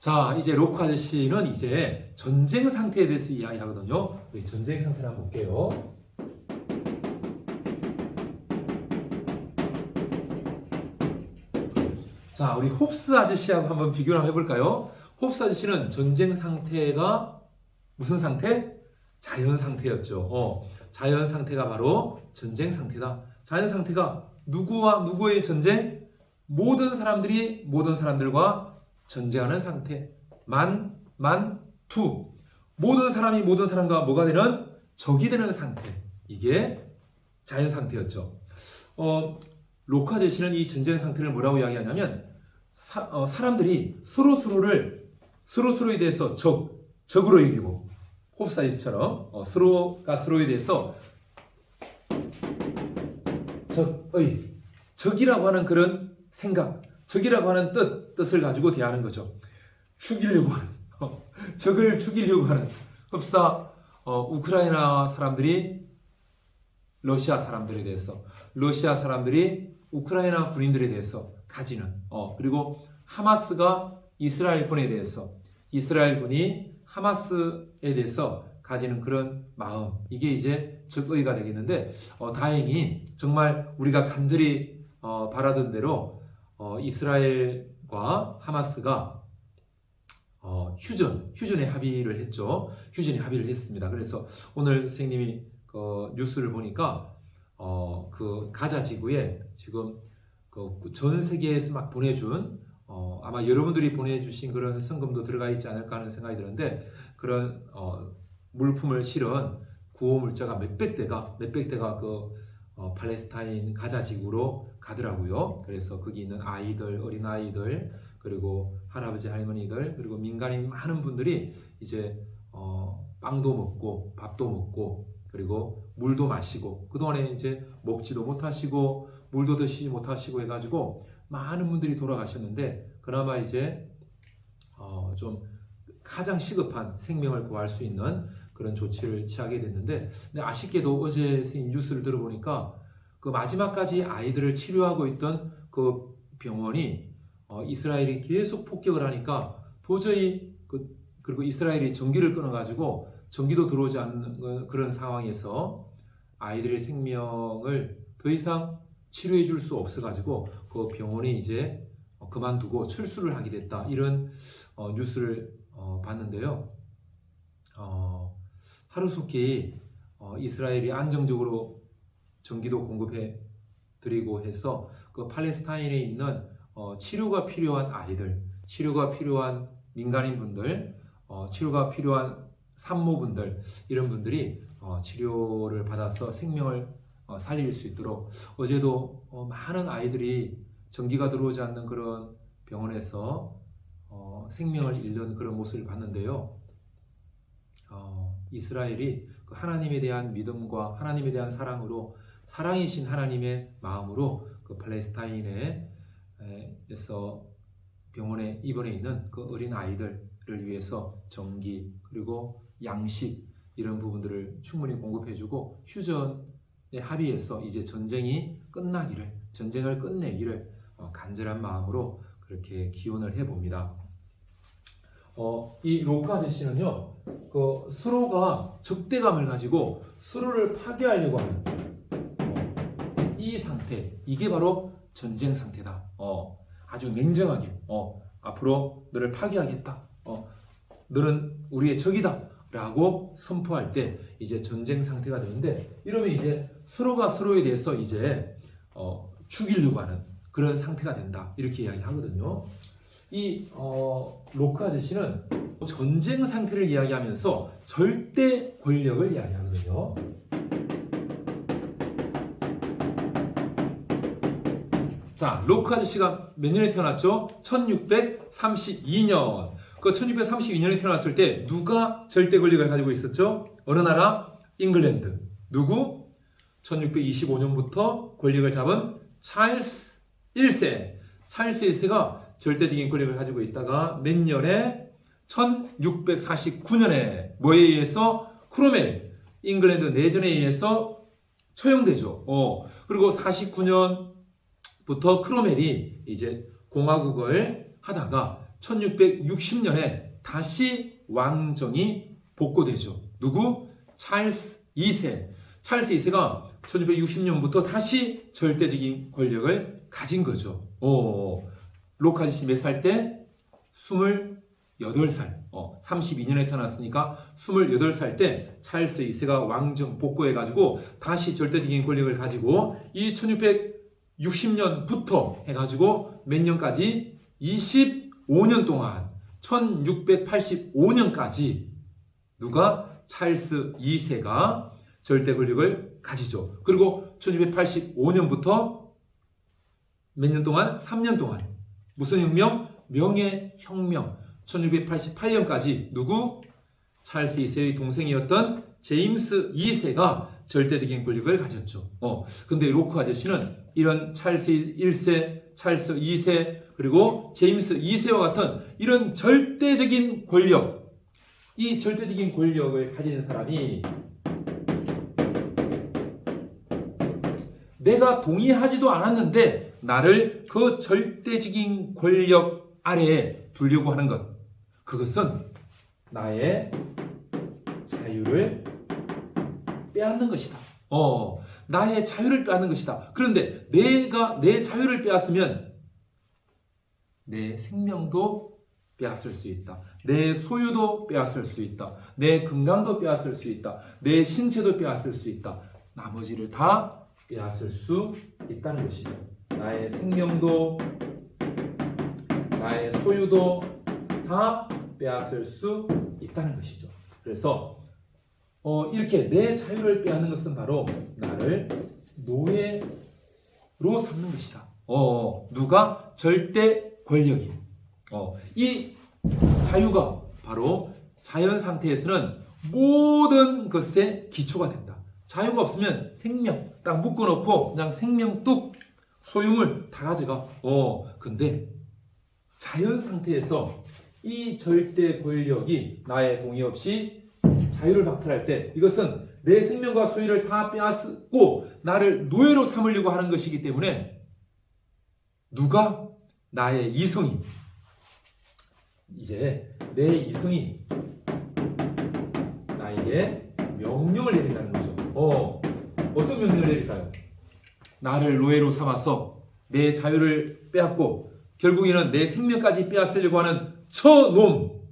자, 이제 로크 아저씨는 이제 전쟁 상태에 대해서 이야기하거든요. 우리 전쟁 상태를 한번 볼게요. 자, 우리 홉스 아저씨하고 한번 비교를 한번 해볼까요? 홉스 아저씨는 전쟁 상태가 무슨 상태? 자연 상태였죠. 자연 상태가 바로 전쟁 상태다. 자연 상태가 누구와 누구의 전쟁? 모든 사람들이 모든 사람들과 전쟁하는 상태. 투. 모든 사람이 모든 사람과 뭐가 되는? 적이 되는 상태. 이게 자연 상태였죠. 로크 아저씨는 이 전쟁 상태를 뭐라고 이야기하냐면 사람들이 서로에 대해서 적으로 이기고 홉스 아저씨처럼 서로가 서로에 대해서 적이라고 하는 그런 생각, 적이라고 하는 뜻을 가지고 대하는 거죠. 죽이려고 하는, 적을 죽이려고 하는 우크라이나 사람들이 러시아 사람들에 대해서, 러시아 사람들이 우크라이나 군인들에 대해서 가지는, 그리고 하마스가 이스라엘 군에 대해서, 이스라엘 군이 하마스에 대해서 가지는 그런 마음, 이게 이제 적의가 되겠는데, 다행히 정말 우리가 간절히 바라던 대로 이스라엘과 하마스가 휴전에 합의를 했죠. 휴전에 합의를 했습니다. 그래서 오늘 선생님이 뉴스를 보니까 그 가자 지구에 지금 전 세계에서 막 보내준 아마 여러분들이 보내주신 그런 성금도 들어가 있지 않을까 하는 생각이 드는데 그런 물품을 실은 구호 물자가 몇백 대가 팔레스타인 가자 지구로 가더라고요. 그래서 거기 있는 아이들, 어린 아이들, 그리고 할아버지 할머니들, 그리고 민간인 많은 분들이 이제 빵도 먹고 밥도 먹고 그리고 물도 마시고 그동안에 이제 먹지도 못하시고 물도 드시지 못하시고 해가지고 많은 분들이 돌아가셨는데 그나마 이제 좀 가장 시급한 생명을 구할 수 있는 그런 조치를 취하게 됐는데 근데 아쉽게도 어제 선생님 뉴스를 들어보니까 그 마지막까지 아이들을 치료하고 있던 그 병원이 이스라엘이 계속 폭격을 하니까 도저히 그리고 이스라엘이 전기를 끊어가지고 전기도 들어오지 않는 그런 상황에서 아이들의 생명을 더 이상 치료해 줄 수 없어가지고 그 병원이 이제 그만두고 철수를 하게 됐다 이런 뉴스를 봤는데요. 하루속히 이스라엘이 안정적으로 전기도 공급해 드리고 해서 그 팔레스타인에 있는 치료가 필요한 아이들, 치료가 필요한 민간인분들, 치료가 필요한 산모분들 이런 분들이 치료를 받아서 생명을 살릴 수 있도록 어제도 많은 아이들이 전기가 들어오지 않는 그런 병원에서 생명을 잃는 그런 모습을 봤는데요. 이스라엘이 그 하나님에 대한 믿음과 하나님에 대한 사랑으로 사랑이신 하나님의 마음으로 그 팔레스타인에서 병원에 입원해 있는 그 어린 아이들을 위해서 전기 그리고 양식 이런 부분들을 충분히 공급해주고 휴전에 합의해서 이제 전쟁을 끝내기를 간절한 마음으로 그렇게 기원을 해봅니다. 이 로크 아저씨는요, 서로가 적대감을 가지고 서로를 파괴하려고 하는 이 상태, 이게 바로 전쟁 상태다. 아주 냉정하게, 앞으로 너를 파괴하겠다. 너는 우리의 적이다. 라고 선포할 때 이제 전쟁 상태가 되는데, 이러면 이제 서로가 서로에 대해서 이제 죽이려고 하는 그런 상태가 된다. 이렇게 이야기하거든요. 이 로크 아저씨는 전쟁 상태를 이야기하면서 절대 권력을 이야기하거든요. 자, 로크 아저씨가 몇 년에 태어났죠? 1632년. 그 1632년에 태어났을 때 누가 절대 권력을 가지고 있었죠? 어느 나라? 잉글랜드. 누구? 1625년부터 권력을 잡은 찰스 1세. 찰스 1세가 절대적인 권력을 가지고 있다가 몇 년에 1649년에 뭐에 의해서 크로멜 잉글랜드 내전에 의해서 처형되죠. 그리고 49년부터 크로멜이 이제 공화국을 하다가 1660년에 다시 왕정이 복고되죠. 누구? 찰스 2세. 찰스 2세가 1660년부터 다시 절대적인 권력을 가진 거죠. 로크 아저씨 몇 살 때? 28살. 32년에 태어났으니까 28살 때 찰스 2세가 왕정 복고해가지고 다시 절대적인 권력을 가지고 이 1660년부터 해가지고 몇 년까지? 25년 동안 1685년까지 누가? 찰스 2세가 절대 권력을 가지죠. 그리고 1685년부터 몇 년 동안? 3년 동안 무슨 혁명? 명예혁명. 1688년까지 누구? 찰스 2세의 동생이었던 제임스 2세가 절대적인 권력을 가졌죠. 근데 로크 아저씨는 이런 찰스 1세, 찰스 2세, 그리고 제임스 2세와 같은 이런 절대적인 권력, 이 절대적인 권력을 가진 사람이 내가 동의하지도 않았는데 나를 그 절대적인 권력 아래에 두려고 하는 것, 그것은 나의 자유를 빼앗는 것이다. 나의 자유를 빼앗는 것이다. 그런데 내가 내 자유를 빼앗으면 내 생명도 빼앗을 수 있다. 내 소유도 빼앗을 수 있다. 내 건강도 빼앗을 수 있다. 내 신체도 빼앗을 수 있다. 나머지를 다 빼앗을 수 있다는 것이죠. 나의 생명도, 나의 소유도 다 빼앗을 수 있다는 것이죠. 그래서 이렇게 내 자유를 빼앗는 것은 바로 나를 노예로 삼는 것이다. 누가? 절대 권력이. 이 자유가 바로 자연 상태에서는 모든 것의 기초가 된다. 자유가 없으면 생명 딱 묶어놓고 그냥 생명 뚝 소유물 다 가져가. 근데 자연 상태에서 이 절대 권력이 나의 동의 없이 자유를 박탈할 때 이것은 내 생명과 소유를 다 빼앗고 나를 노예로 삼으려고 하는 것이기 때문에 누가? 나의 이성이, 이제 내 이성이 나에게 명령을 내린다는 거죠. 어떤 명령을 내릴까요? 나를 노예로 삼아서 내 자유를 빼앗고 결국에는 내 생명까지 빼앗으려고 하는 저 놈,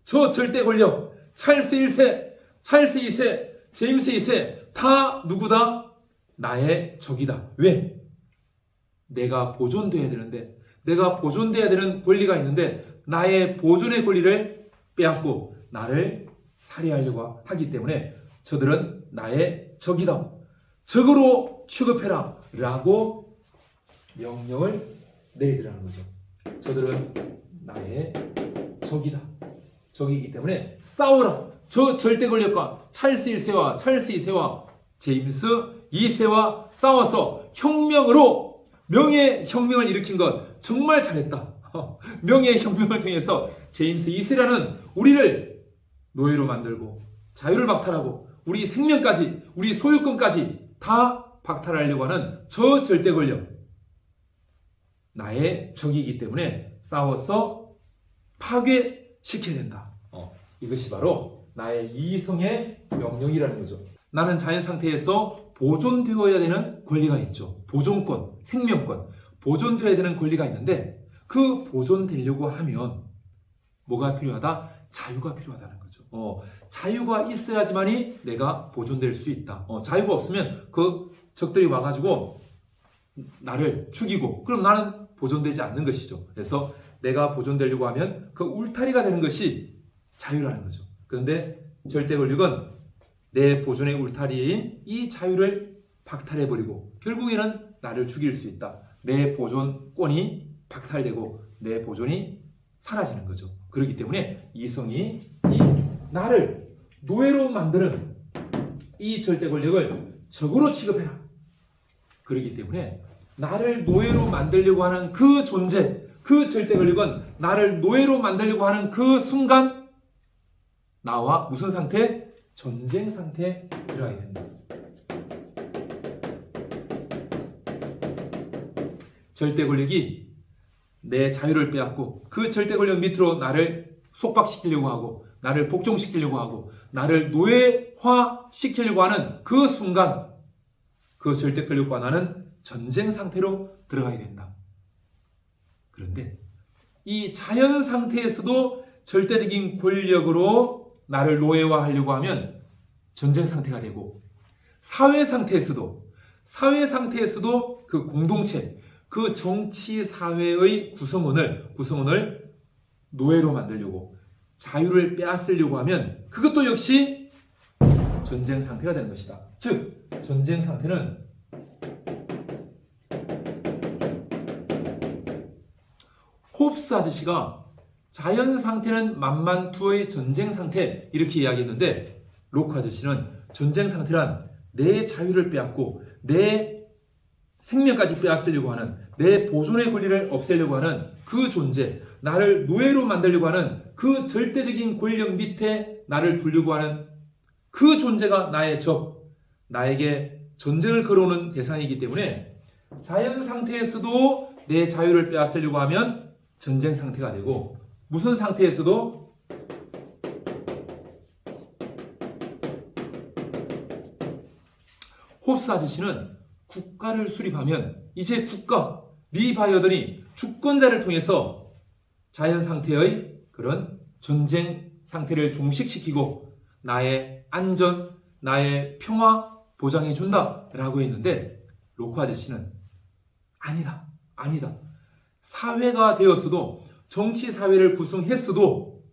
저 절대 권력, 찰스 1세, 찰스 2세, 제임스 2세 다 누구다? 나의 적이다. 왜? 내가 보존돼야 되는데, 내가 보존돼야 되는 권리가 있는데 나의 보존의 권리를 빼앗고 나를 살해하려고 하기 때문에 저들은 나의 적이다. 적으로 취급해라 라고 명령을 내리더라는 거죠. 저들은 나의 적이다. 적이기 때문에 싸워라. 저 절대 권력과 찰스 1세와 찰스 2세와 제임스 2세와 싸워서 혁명으로 명예혁명을 일으킨 것 정말 잘했다. 명예혁명을 통해서 제임스 2세라는 우리를 노예로 만들고 자유를 박탈하고 우리 생명까지 우리 소유권까지 다 박탈하려고 하는 저 절대 권력 나의 적이기 때문에 싸워서 파괴시켜야 된다. 이것이 바로 나의 이성의 명령이라는 거죠. 나는 자연 상태에서 보존되어야 되는 권리가 있죠. 보존권, 생명권, 보존되어야 되는 권리가 있는데 그 보존되려고 하면 뭐가 필요하다? 자유가 필요하다는 거죠. 자유가 있어야지만이 내가 보존될 수 있다. 자유가 없으면 그 적들이 와가지고 나를 죽이고 그럼 나는 보존되지 않는 것이죠. 그래서 내가 보존되려고 하면 그 울타리가 되는 것이 자유라는 거죠. 그런데 절대 권력은 내 보존의 울타리인 이 자유를 박탈해버리고 결국에는 나를 죽일 수 있다. 내 보존권이 박탈되고 내 보존이 사라지는 거죠. 그렇기 때문에 이성이 나를 노예로 만드는 이 절대 권력을 적으로 취급해라. 그렇기 때문에 나를 노예로 만들려고 하는 그 존재, 그 절대 권력은 나를 노예로 만들려고 하는 그 순간 나와 무슨 상태? 전쟁 상태에 들어가야 된다. 절대 권력이 내 자유를 빼앗고 그 절대 권력 밑으로 나를 속박시키려고 하고 나를 복종시키려고 하고 나를 노예화시키려고 하는 그 순간 그 절대 권력과 나는 전쟁 상태로 들어가야 된다. 그런데 이 자연 상태에서도 절대적인 권력으로 나를 노예화하려고 하면 전쟁 상태가 되고 사회 상태에서도 그 공동체, 그 정치 사회의 구성원을 노예로 만들려고 자유를 빼앗으려고 하면 그것도 역시 전쟁 상태가 되는 것이다. 즉 전쟁 상태는 홉스 아저씨가 자연 상태는 만만투의 전쟁 상태 이렇게 이야기했는데 로크 아저씨는 전쟁 상태란 내 자유를 빼앗고 내 생명까지 빼앗으려고 하는 내 보존의 권리를 없애려고 하는 그 존재, 나를 노예로 만들려고 하는 그 절대적인 권력 밑에 나를 두려고 하는 그 존재가 나의 적, 나에게 전쟁을 걸어오는 대상이기 때문에 자연 상태에서도 내 자유를 빼앗으려고 하면 전쟁 상태가 되고 무슨 상태에서도 홉스 아저씨는 국가를 수립하면 이제 국가, 리바이어든이 주권자를 통해서 자연 상태의 그런 전쟁 상태를 종식시키고 나의 안전, 나의 평화 보장해준다 라고 했는데 로크 아저씨는 아니다. 사회가 되었어도 정치 사회를 구성했어도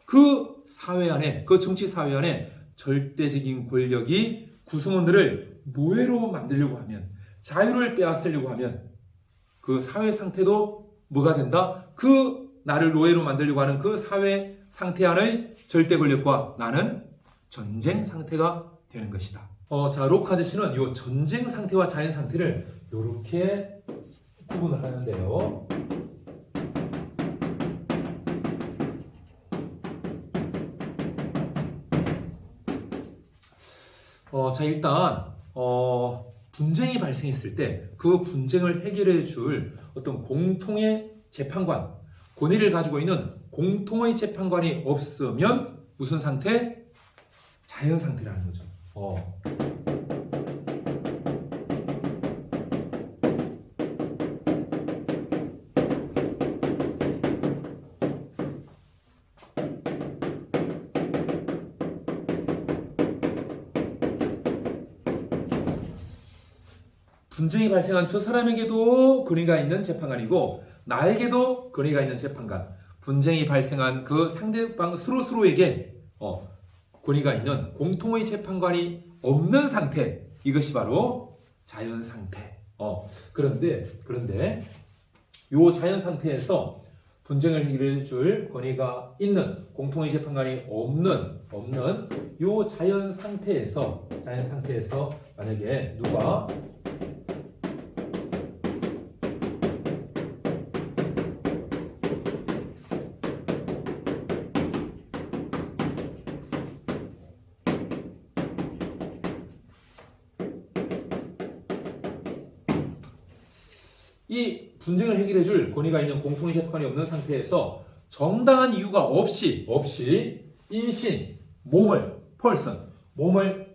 그 사회 안에, 그 정치 사회 안에 절대적인 권력이 구성원들을 노예로 만들려고 하면, 자유를 빼앗으려고 하면 그 사회 상태도 뭐가 된다? 그 나를 노예로 만들려고 하는 그 사회 상태 안의 절대 권력과 나는 전쟁 상태가 되는 것이다. 자, 로크 아저씨는 이 전쟁 상태와 자연 상태를 이렇게 구분을 하는데요. 자, 일단 분쟁이 발생했을 때 그 분쟁을 해결해 줄 어떤 공통의 재판관, 권위를 가지고 있는 공통의 재판관이 없으면 무슨 상태? 자연 상태라는 거죠. 분쟁이 발생한 저 사람에게도 권위가 있는 재판관이고 나에게도 권위가 있는 재판관, 분쟁이 발생한 그 상대방 스스로에게 권위가 있는 공통의 재판관이 없는 상태, 이것이 바로 자연 상태. 그런데 이 자연 상태에서 분쟁을 해결해 줄 권위가 있는 공통의 재판관이 없는 이 자연 상태에서 만약에 누가 이 분쟁을 해결해 줄 권위가 있는 공통의 재판관이 없는 상태에서 정당한 이유가 없이 인신, 몸을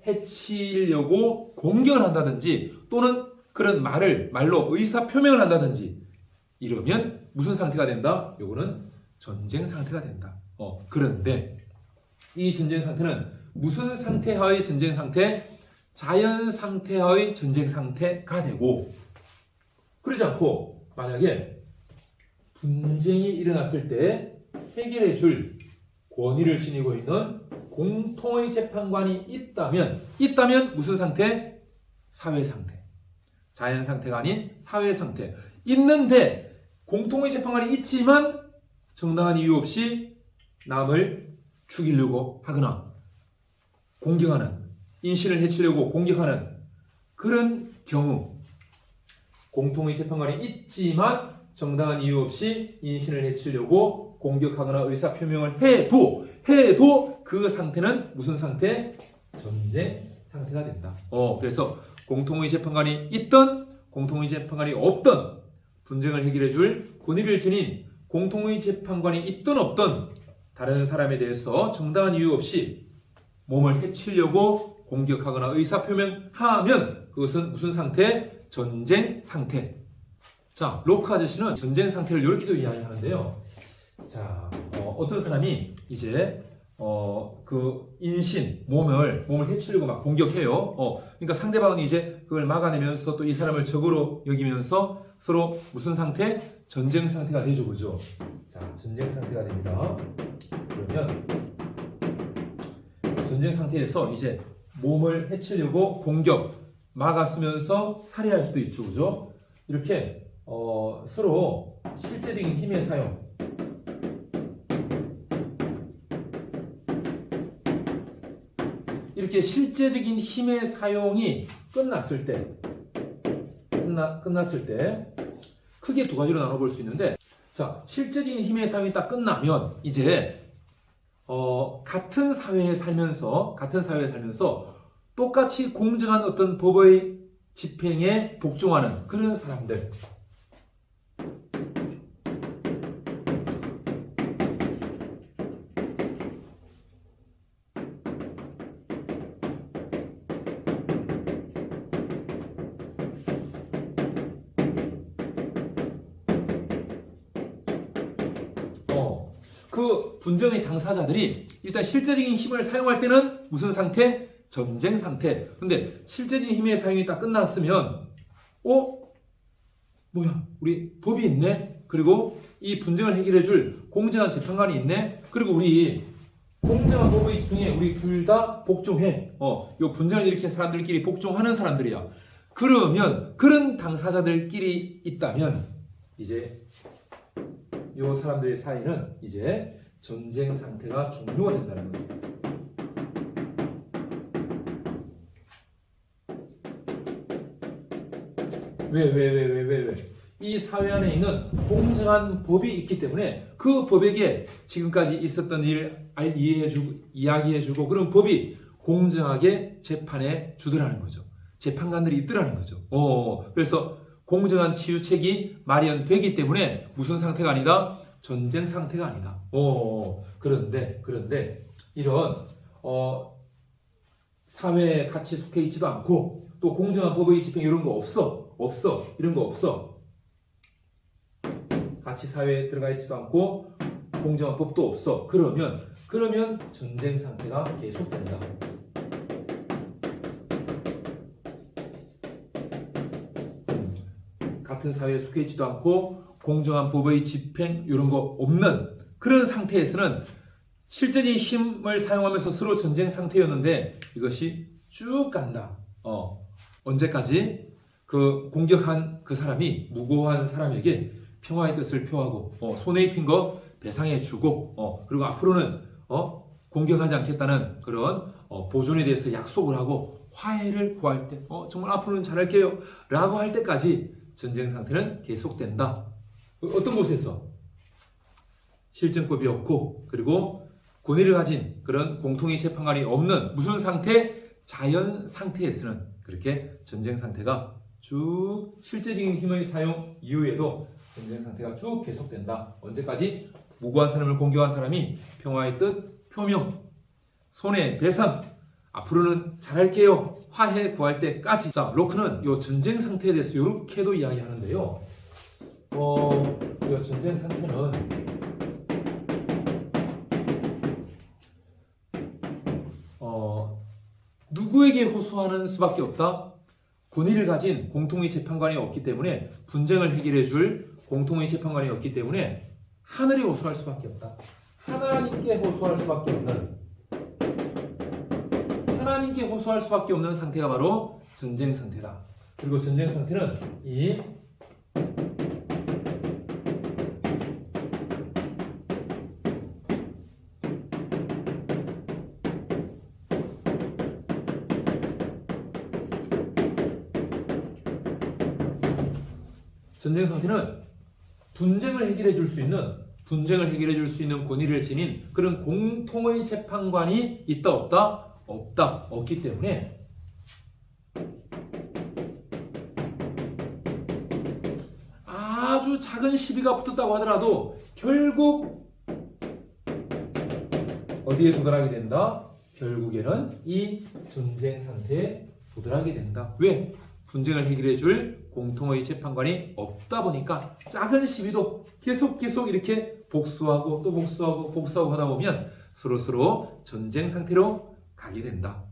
해치려고 공격을 한다든지 또는 그런 말로 의사 표명을 한다든지 이러면 무슨 상태가 된다? 요거는 전쟁 상태가 된다. 그런데 이 전쟁 상태는 무슨 상태하의 전쟁 상태? 자연 상태하의 전쟁 상태가 되고, 그러지 않고 만약에 분쟁이 일어났을 때 해결해 줄 권위를 지니고 있는 공통의 재판관이 있다면 무슨 상태? 사회 상태. 자연 상태가 아닌 사회 상태. 있는데 공통의 재판관이 있지만 정당한 이유 없이 남을 죽이려고 하거나 공격하는, 인신을 해치려고 공격하는 그런 경우, 공통의 재판관이 있지만 정당한 이유 없이 인신을 해치려고 공격하거나 의사표명을 해도 그 상태는 무슨 상태? 전쟁 상태가 된다. 그래서 공통의 재판관이 있든 공통의 재판관이 없든 분쟁을 해결해 줄 권위를 지닌 공통의 재판관이 있든 없든 다른 사람에 대해서 정당한 이유 없이 몸을 해치려고 공격하거나 의사표명하면 그것은 무슨 상태? 전쟁 상태. 자, 로크 아저씨는 전쟁 상태를 이렇게도 이야기하는데요. 자, 어떤 사람이 이제 그 인신 몸을 해치려고 막 공격해요. 그러니까 상대방은 이제 그걸 막아내면서 또 이 사람을 적으로 여기면서 서로 무슨 상태? 전쟁 상태가 되죠, 그죠? 자, 전쟁 상태가 됩니다. 그러면 전쟁 상태에서 이제 몸을 해치려고 공격, 막았으면서 살해할 수도 있죠, 그죠? 이렇게 서로 실제적인 힘의 사용, 이렇게 실제적인 힘의 사용이 끝났을 때 크게 두 가지로 나눠볼 수 있는데, 자, 실제적인 힘의 사용이 딱 끝나면 이제 같은 사회에 살면서 똑같이 공정한 어떤 법의 집행에 복종하는 그런 사람들, 그 분쟁의 당사자들이 일단 실제적인 힘을 사용할 때는 무슨 상태? 전쟁 상태. 근데 실제적인 힘의 사용이 딱 끝났으면 뭐야, 우리 법이 있네? 그리고 이 분쟁을 해결해 줄 공정한 재판관이 있네? 그리고 우리 공정한 법의 집행에 우리 둘 다 복종해. 요 분쟁을 일으킨 사람들끼리 복종하는 사람들이야. 그러면 그런 당사자들끼리 있다면 이제 요 사람들의 사이는 이제 전쟁 상태가 종료가 된다는 거예요. 왜? 이 사회 안에 있는 공정한 법이 있기 때문에 그 법에게 지금까지 있었던 일을 이야기해주고 그런 법이 공정하게 재판에 주더라는 거죠. 재판관들이 있더라는 거죠. 그래서 공정한 치유책이 마련되기 때문에 무슨 상태가 아니다? 전쟁 상태가 아니다. 그런데 이런 사회에 같이 속해 있지도 않고 또 공정한 법의 집행 이런 거 없어. 이런 거 없어. 같이 사회에 들어가 있지도 않고 공정한 법도 없어. 그러면 전쟁 상태가 계속된다. 같은 사회에 속해 있지도 않고 공정한 법의 집행 이런 거 없는 그런 상태에서는 실제적인 힘을 사용하면서 서로 전쟁 상태였는데 이것이 쭉 간다. 언제까지? 그 공격한 그 사람이 무고한 사람에게 평화의 뜻을 표하고 손에 입힌 거 배상해주고 그리고 앞으로는 공격하지 않겠다는 그런 보존에 대해서 약속을 하고 화해를 구할 때 정말 앞으로는 잘할게요 라고 할 때까지 전쟁 상태는 계속된다. 어떤 곳에서? 실정법이 없고 그리고 권위를 가진 그런 공통의 재판관이 없는 무슨 상태? 자연 상태에서는 그렇게 전쟁 상태가 쭉 실제적인 힘의 사용 이후에도 전쟁 상태가 쭉 계속된다. 언제까지? 무고한 사람을 공격한 사람이 평화의 뜻 표명, 손해배상, 앞으로는 잘할게요 화해 구할 때까지. 자, 로크는 이 전쟁 상태에 대해서 이렇게도 이야기하는데요. 이 전쟁 상태는 누구에게 호소하는 수밖에 없다? 권위를 가진 공통의 재판관이 없기 때문에 분쟁을 해결해 줄 공통의 재판관이 없기 때문에 하늘에 호소할 수밖에 없다. 하나님께 호소할 수밖에 없는 상태가 바로 전쟁 상태다. 그리고 전쟁 상태는 이 전쟁 상태는 분쟁을 해결해 줄 수 있는 권위를 지닌 그런 공통의 재판관이 있다 없다? 없다. 없기 때문에 아주 아주 작은 시비가 붙었다고 하더라도 결국 어디에 도달하게 된다? 결국에는 이 전쟁 상태에 도달하게 된다. 왜? 분쟁을 해결해 줄 공통의 재판관이 없다 보니까 작은 시비도 계속 이렇게 복수하고 또 복수하고 하다 보면 서로 전쟁 상태로 가게 된다.